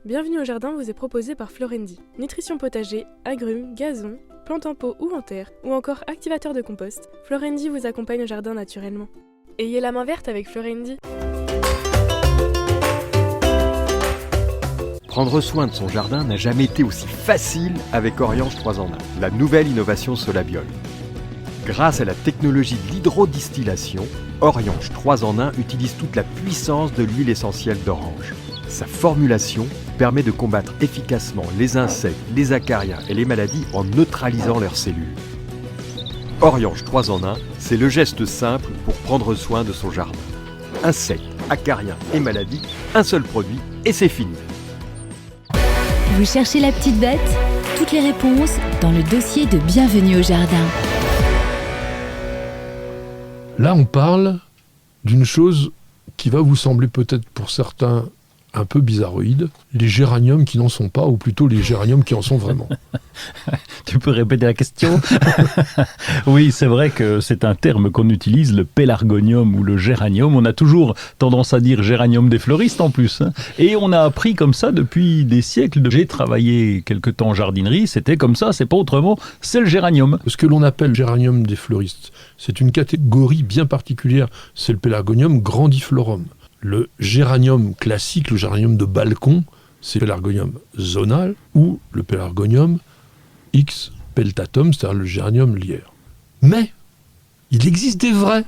Bienvenue au jardin vous est proposé par Florendi. Nutrition potager, agrumes, gazon, plantes en pot ou en terre, ou encore activateur de compost, Florendi vous accompagne au jardin naturellement. Ayez la main verte avec Florendi. Prendre soin de son jardin n'a jamais été aussi facile avec Oriange 3 en 1, la nouvelle innovation Solabiol. Grâce à la technologie de l'hydrodistillation, Oriange 3 en 1 utilise toute la puissance de l'huile essentielle d'orange. Sa formulation permet de combattre efficacement les insectes, les acariens et les maladies en neutralisant leurs cellules. Oriange 3 en 1, c'est le geste simple pour prendre soin de son jardin. Insectes, acariens et maladies, un seul produit et c'est fini. Vous cherchez la petite bête ? Toutes les réponses dans le dossier de Bienvenue au jardin. Là, on parle d'une chose qui va vous sembler peut-être pour certains un peu bizarroïde, les géraniums qui n'en sont pas, ou plutôt les géraniums qui en sont vraiment. Tu peux répéter la question ? Oui, c'est vrai que c'est un terme qu'on utilise, le pélargonium ou le géranium. On a toujours tendance à dire géranium des fleuristes en plus. Et on a appris comme ça depuis des siècles. J'ai travaillé quelque temps en jardinerie, c'était comme ça, c'est pas autrement, c'est le géranium. Ce que l'on appelle géranium des fleuristes, c'est une catégorie bien particulière, c'est le pélargonium grandiflorum. Le géranium classique, le géranium de balcon, c'est le pélargonium zonal ou le pélargonium X peltatum, c'est-à-dire le géranium lierre. Mais il existe des vrais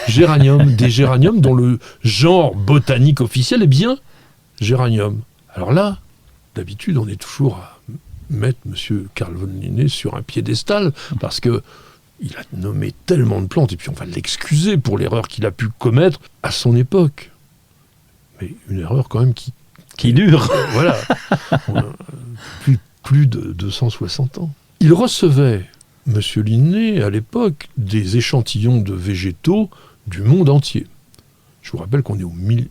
géraniums, des géraniums dont le genre botanique officiel est bien géranium. Alors là, d'habitude, on est toujours à mettre M. Carl von Linné sur un piédestal parce que il a nommé tellement de plantes, et puis on va l'excuser pour l'erreur qu'il a pu commettre à son époque. Mais une erreur quand même qui dure. Voilà. Plus de 260 ans. Il recevait, M. Linné, à l'époque, des échantillons de végétaux du monde entier. Je vous rappelle qu'on est au milieu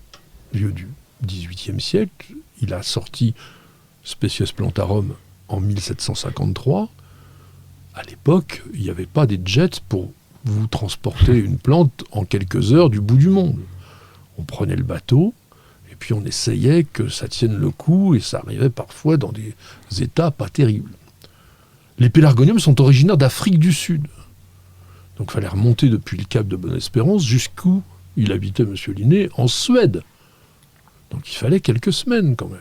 du XVIIIe siècle. Il a sorti Species Plantarum en 1753. À l'époque, il n'y avait pas des jets pour vous transporter une plante en quelques heures du bout du monde. On prenait le bateau, et puis on essayait que ça tienne le coup, et ça arrivait parfois dans des états pas terribles. Les pélargoniums sont originaires d'Afrique du Sud. Donc il fallait remonter depuis le cap de Bonne-Espérance jusqu'où il habitait M. Linné, en Suède. Donc il fallait quelques semaines quand même.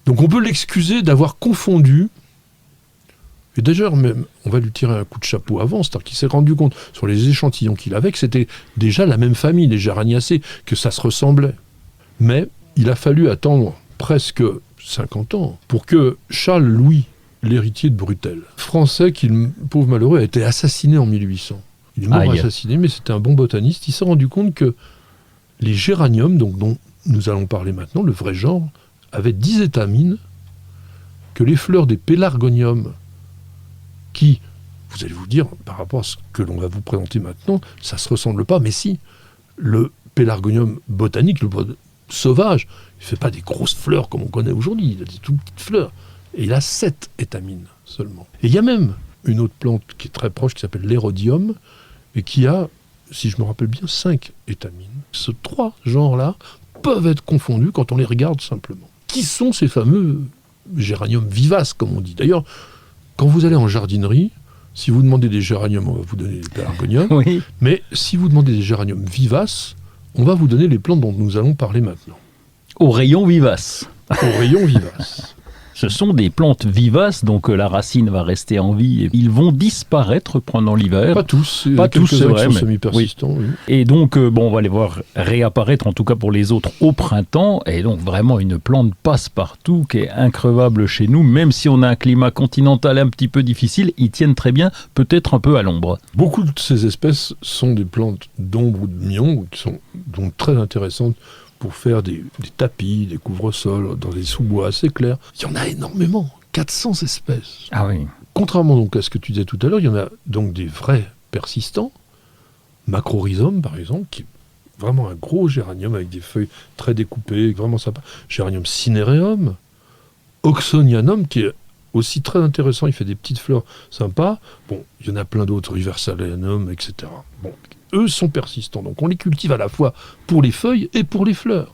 Donc on peut l'excuser d'avoir confondu. Et d'ailleurs, même, on va lui tirer un coup de chapeau avant, c'est-à-dire qu'il s'est rendu compte, sur les échantillons qu'il avait, que c'était déjà la même famille, les Géraniacées, que ça se ressemblait. Mais il a fallu attendre presque 50 ans pour que Charles-Louis, l'héritier de Brutel, français qui, le pauvre malheureux, a été assassiné en 1800. Il est mort assassiné, mais c'était un bon botaniste. Il s'est rendu compte que les géraniums, donc, dont nous allons parler maintenant, le vrai genre, avaient 10 étamines, que les fleurs des pélargoniums, qui, vous allez vous dire, par rapport à ce que l'on va vous présenter maintenant, ça ne se ressemble pas, mais si, le pélargonium botanique, le sauvage, il ne fait pas des grosses fleurs comme on connaît aujourd'hui, il a des toutes petites fleurs, et il a 7 étamines seulement. Et il y a même une autre plante qui est très proche, qui s'appelle l'érodium, et qui a, si je me rappelle bien, 5 étamines. Ces 3 genres-là peuvent être confondus quand on les regarde simplement. Qui sont ces fameux géraniums vivaces, comme on dit ? D'ailleurs, quand vous allez en jardinerie, si vous demandez des géraniums, on va vous donner des pélargoniums. Oui. Mais si vous demandez des géraniums vivaces, on va vous donner les plantes dont nous allons parler maintenant. Au rayon vivace. Au rayon vivace. Ce sont des plantes vivaces, donc la racine va rester en vie et ils vont disparaître pendant l'hiver. Pas tous, pas tous, c'est vrai, mais semi-persistants. Oui. Et donc, on va les voir réapparaître, en tout cas pour les autres, au printemps. Et donc, vraiment une plante passe-partout qui est increvable chez nous. Même si on a un climat continental un petit peu difficile, ils tiennent très bien, peut-être un peu à l'ombre. Beaucoup de ces espèces sont des plantes d'ombre ou de mion, qui sont donc très intéressantes pour faire des tapis, des couvre-sols, dans des sous-bois assez clairs. Il y en a énormément, 400 espèces. Ah oui. Contrairement donc à ce que tu disais tout à l'heure, il y en a donc des vrais persistants. Macrorhizome, par exemple, qui est vraiment un gros géranium avec des feuilles très découpées, vraiment sympa. Géranium cinereum. Oxonianum, qui est aussi très intéressant, il fait des petites fleurs sympas. Bon, il y en a plein d'autres, Riversalianum, etc. Bon, eux sont persistants, donc on les cultive à la fois pour les feuilles et pour les fleurs.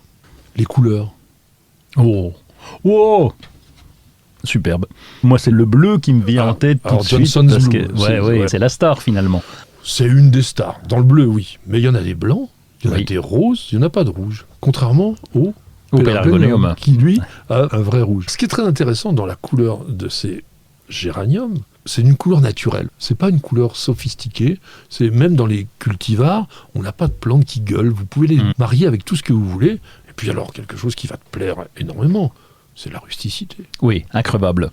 Les couleurs. Oh, wow, superbe. Moi, c'est le bleu qui me vient en tête tout alors de suite. Johnson's Parce Blue, que, c'est la star finalement. C'est une des stars. Dans le bleu, oui. Mais il y en a des blancs, il y en a Oui. des roses, il n'y en a pas de rouge. Contrairement au Pélargonium. qui, lui, a un vrai rouge. Ce qui est très intéressant dans la couleur de ces géraniums, c'est une couleur naturelle. C'est pas une couleur sophistiquée. C'est même dans les cultivars, on n'a pas de plantes qui gueulent. Vous pouvez les marier avec tout ce que vous voulez. Et puis alors, quelque chose qui va te plaire énormément, c'est la rusticité. Oui, increvable.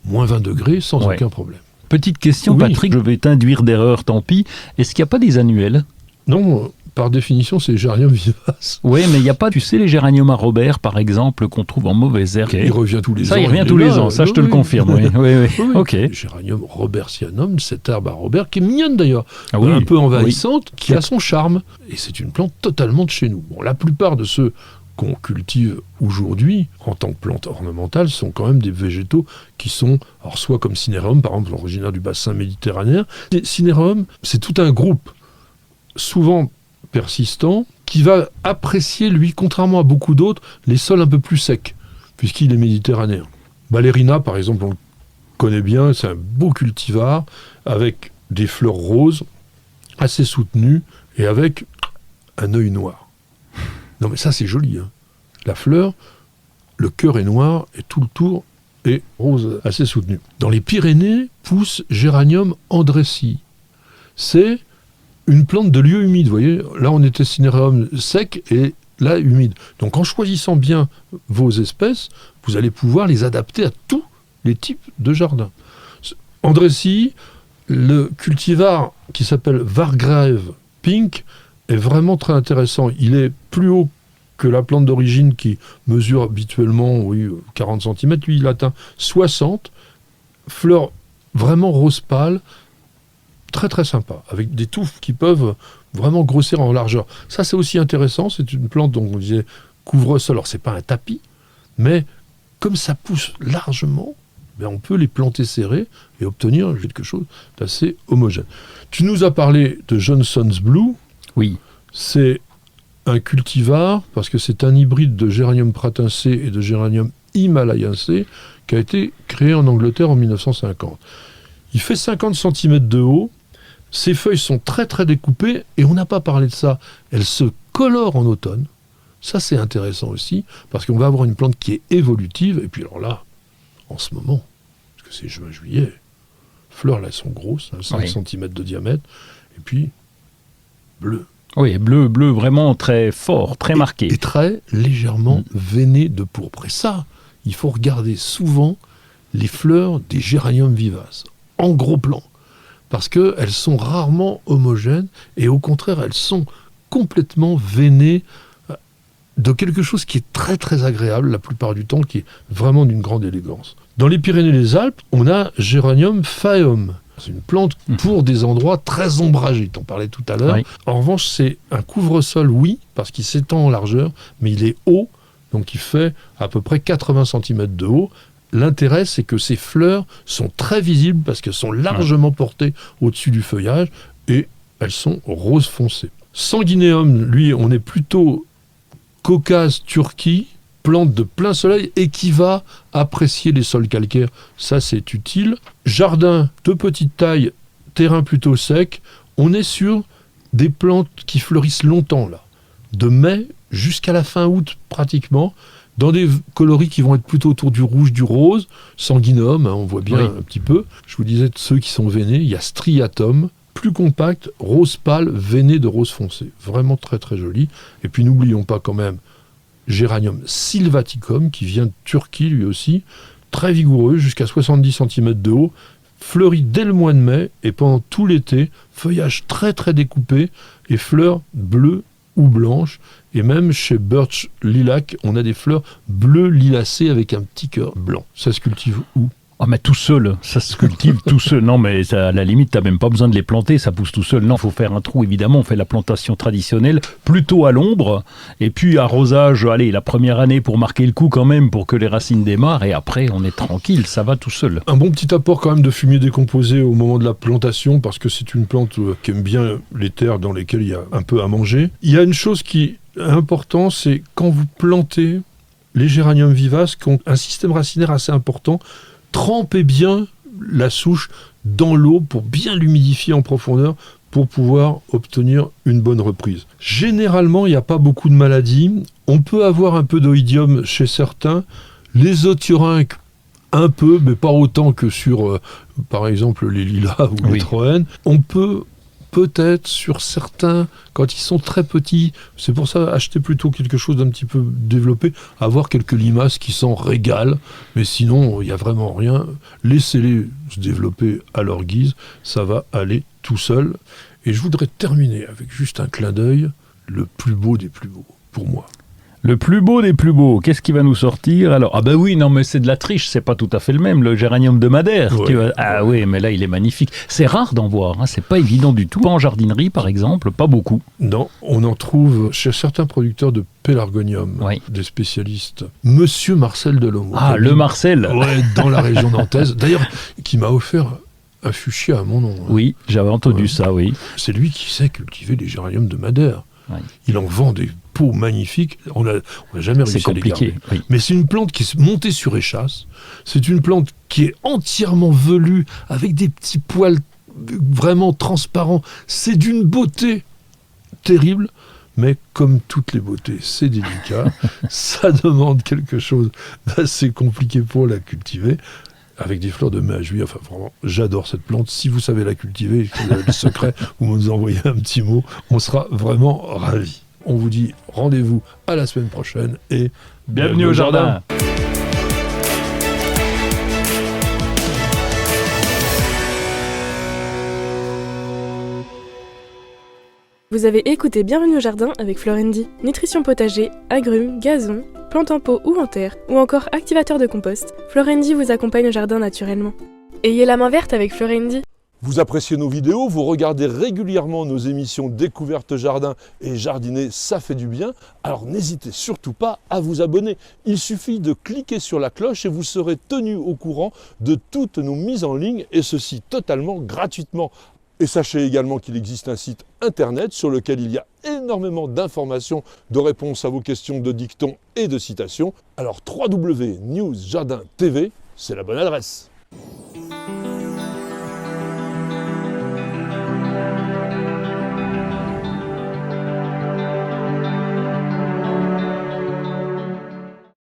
Moins 20 degrés, sans Ouais. aucun problème. Petite question, Oui. Patrick, je vais t'induire d'erreur, tant pis. Est-ce qu'il n'y a pas des annuels? Non, par définition, c'est géranium vivace. Oui, mais il n'y a pas, tu sais, les géraniums à Robert, par exemple, qu'on trouve en mauvaise herbe. Il revient tous les ans. Ça, il revient est tous les là. ans, ça je te Oui, le oui. confirme, oui. Oui. Oui. Ok. Géranium robertianum, cette herbe à Robert, qui est mignonne d'ailleurs, Ah oui, un peu oui. envahissante, qui a son charme. Et c'est une plante totalement de chez nous. Bon, la plupart de ceux qu'on cultive aujourd'hui en tant que plante ornementale sont quand même des végétaux qui sont, alors soit comme Cinereum, par exemple, originaire du bassin méditerranéen. Et Cinereum, c'est tout un groupe, souvent persistant, qui va apprécier, lui, contrairement à beaucoup d'autres, les sols un peu plus secs, puisqu'il est méditerranéen. Ballerina, par exemple, on le connaît bien, c'est un beau cultivar, avec des fleurs roses, assez soutenues, et avec un œil noir. Non mais ça c'est joli. Hein. La fleur, le cœur est noir, et tout le tour est rose, assez soutenu. Dans les Pyrénées, pousse Géranium andressi. C'est une plante de lieu humide, vous voyez. Là, on était Cinereum sec et là, humide. Donc, en choisissant bien vos espèces, vous allez pouvoir les adapter à tous les types de jardins. Andressi, le cultivar qui s'appelle Vargrave Pink est vraiment très intéressant. Il est plus haut que la plante d'origine qui mesure habituellement 40 cm. Lui, il atteint 60. Fleurs vraiment rose pâle, très très sympa, avec des touffes qui peuvent vraiment grossir en largeur. Ça, c'est aussi intéressant. C'est une plante dont on disait couvre-sol. Alors, c'est pas un tapis, mais comme ça pousse largement, ben, on peut les planter serrés et obtenir quelque chose d'assez homogène. Tu nous as parlé de Johnson's Blue. Oui. C'est un cultivar, parce que c'est un hybride de Géranium pratincé et de Géranium himalayense qui a été créé en Angleterre en 1950. Il fait 50 cm de haut. Ses feuilles sont très très découpées et on n'a pas parlé de ça. Elles se colorent en automne. Ça c'est intéressant aussi parce qu'on va avoir une plante qui est évolutive. Et puis alors là, en ce moment, parce que c'est juin-juillet, fleurs là elles sont grosses, 5 Oui. cm de diamètre. Et puis bleu. Oui, bleu, bleu vraiment très fort, très marqué. Et très légèrement veiné de pourpre. Et ça, il faut regarder souvent les fleurs des géraniums vivaces, en gros plan. Parce qu'elles sont rarement homogènes et au contraire, elles sont complètement veinées de quelque chose qui est très très agréable la plupart du temps, qui est vraiment d'une grande élégance. Dans les Pyrénées-les-Alpes, on a Géranium phaeum. C'est une plante pour des endroits très ombragés, t'en parlais tout à l'heure. Oui. En revanche, c'est un couvre-sol, oui, parce qu'il s'étend en largeur, mais il est haut, donc il fait à peu près 80 cm de haut. L'intérêt, c'est que ces fleurs sont très visibles parce qu'elles sont largement portées au-dessus du feuillage et elles sont rose foncé. Sanguineum, lui, on est plutôt Caucase, Turquie, plante de plein soleil et qui va apprécier les sols calcaires. Ça, c'est utile. Jardin de petite taille, terrain plutôt sec. On est sur des plantes qui fleurissent longtemps, là. De mai jusqu'à la fin août, pratiquement. Dans des coloris qui vont être plutôt autour du rouge, du rose, sanguinum, hein, on voit bien Oui. un petit peu. Je vous disais de ceux qui sont veinés, il y a striatum, plus compact, rose pâle, veiné de rose foncé. Vraiment très très joli. Et puis n'oublions pas quand même Géranium sylvaticum, qui vient de Turquie lui aussi, très vigoureux, jusqu'à 70 cm de haut, fleurit dès le mois de mai et pendant tout l'été, feuillage très très découpé et fleurs bleues ou blanches. Et même chez Birch Lilac, on a des fleurs bleues lilacées avec un petit cœur blanc. Ça se cultive où ? Oh, mais tout seul, ça se cultive tout seul. Non, mais ça, à la limite, t'as même pas besoin de les planter, ça pousse tout seul. Non, faut faire un trou, évidemment. On fait la plantation traditionnelle, plutôt à l'ombre. Et puis, arrosage, allez, la première année pour marquer le coup quand même, pour que les racines démarrent. Et après, on est tranquille, ça va tout seul. Un bon petit apport quand même de fumier décomposé au moment de la plantation, parce que c'est une plante qui aime bien les terres dans lesquelles il y a un peu à manger. Il y a une chose qui est importante, c'est quand vous plantez, les géraniums vivaces qui ont un système racinaire assez important, trempez bien la souche dans l'eau pour bien l'humidifier en profondeur pour pouvoir obtenir une bonne reprise. Généralement, il n'y a pas beaucoup de maladies. On peut avoir un peu d'oïdium chez certains. Les othyorynques, un peu, mais pas autant que sur, par exemple, les lilas ou les troènes. On peut peut-être sur certains, quand ils sont très petits, c'est pour ça acheter plutôt quelque chose d'un petit peu développé, avoir quelques limaces qui s'en régalent, mais sinon il n'y a vraiment rien. Laissez-les se développer à leur guise, ça va aller tout seul. Et je voudrais terminer avec juste un clin d'œil, le plus beau des plus beaux, pour moi. Le plus beau des plus beaux, qu'est-ce qui va nous sortir alors? Ah ben oui, non mais c'est de la triche, c'est pas tout à fait le même, le géranium de Madère. Ouais. Ah oui, mais là il est magnifique. C'est rare d'en voir, hein, c'est pas évident du tout. Pas en jardinerie par exemple, pas beaucoup. Non, on en trouve chez certains producteurs de pélargonium, des spécialistes. Monsieur Marcel Delhomme. Ah, le Marcel. Ouais, dans la région nantaise. D'ailleurs, qui m'a offert un fuchsia à mon nom. Oui, j'avais entendu ça, oui. C'est lui qui sait cultiver les géraniums de Madère. Oui. Il en vend des pots magnifiques. On n'a jamais réussi à les garder. Oui. Mais c'est une plante qui est montée sur échasse. C'est une plante qui est entièrement velue, avec des petits poils vraiment transparents. C'est d'une beauté terrible. Mais comme toutes les beautés, c'est délicat. Ça demande quelque chose d'assez compliqué pour la cultiver. Avec des fleurs de mai à juillet, enfin vraiment, j'adore cette plante. Si vous savez la cultiver, si vous avez le secret, vous nous envoyez un petit mot, on sera vraiment ravis. On vous dit rendez-vous à la semaine prochaine et bienvenue au jardin. Vous avez écouté Bienvenue au jardin avec Florendi. Nutrition potager, agrumes, gazon, plantes en pot ou en terre, ou encore activateur de compost, Florendi vous accompagne au jardin naturellement. Ayez la main verte avec Florendi. Vous appréciez nos vidéos, vous regardez régulièrement nos émissions Découverte Jardin et Jardiner, ça fait du bien. Alors n'hésitez surtout pas à vous abonner. Il suffit de cliquer sur la cloche et vous serez tenu au courant de toutes nos mises en ligne, et ceci totalement gratuitement. Et sachez également qu'il existe un site internet sur lequel il y a énormément d'informations, de réponses à vos questions de dictons et de citations. Alors www.newsjardin.tv, c'est la bonne adresse.